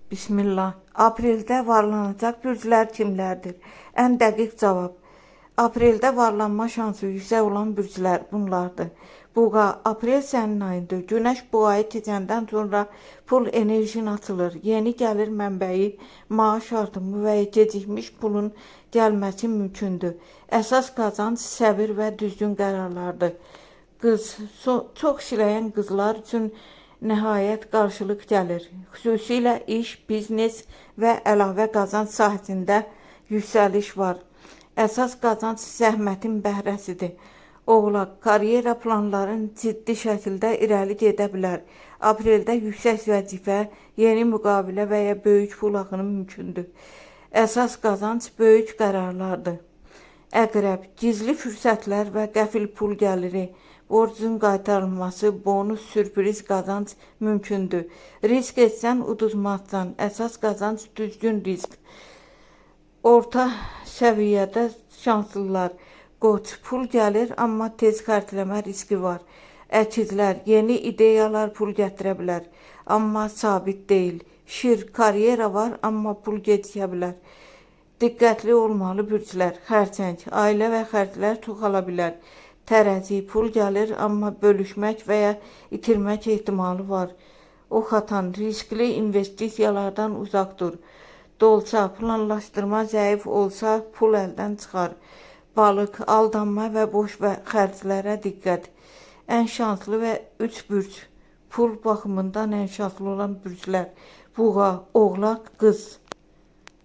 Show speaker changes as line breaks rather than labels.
Bismillah. Apreldə varlanacaq bürclər kimlərdir? Ən dəqiq cavab. Apreldə varlanma şansı yüksək olan bürclər bunlardır. Buğa, aprel sənin ayındır. Günəş bu ayı keçəndən sonra pul enerjin açılır. Yeni gəlir mənbəyi, maaş artımı və gecikmiş pulun gəlməsi mümkündür. Əsas qazanc səbir və düzgün qərarlardır. Qız, çox işləyən qızlar üçün nəhayət qarşılıq gəlir. Xüsusilə iş, biznes və əlavə qazanc sahəsində yüksəliş var. Əsas qazanc zəhmətin bəhrəsidir. Oğlaq, karyera planların ciddi şəkildə irəli gedə bilər. Apreldə yüksək vəzifə, yeni müqavilə və ya böyük pul axını mümkündür. Əsas qazanc böyük qərarlardır. Əqrəb, gizli fürsətlər və qəfil pul gəliri, borcun qaytarılması, bonus, sürpriz qazanc mümkündür. Risk etsən uduzmazsan. Əsas qazanc düzgün risk. Orta səviyyədə şanslılar. Qoç, pul gəlir, amma tez xərcləmə riski var. Əkizlər, yeni ideyalar pul gətirə bilər, amma sabit deyil. Şir, karyera var, amma pul gecikə bilər. Diqqətli olmalı bürclər. Xərçəng, ailə və xərclər çoxala bilər. Tərəzi, pul gəlir, amma bölüşmək və ya itirmək ehtimalı var. Ox atan, riskli investisiyalardan uzaq dur. Dolça, planlaşdırma zəif olsa pul əldən çıxar. Balıq, aldanma və boş və xərclərə diqqət. Ən şanslı və 3 bürc. Pul baxımından ən şanslı olan bürclər. Buğa, oğlaq, qız.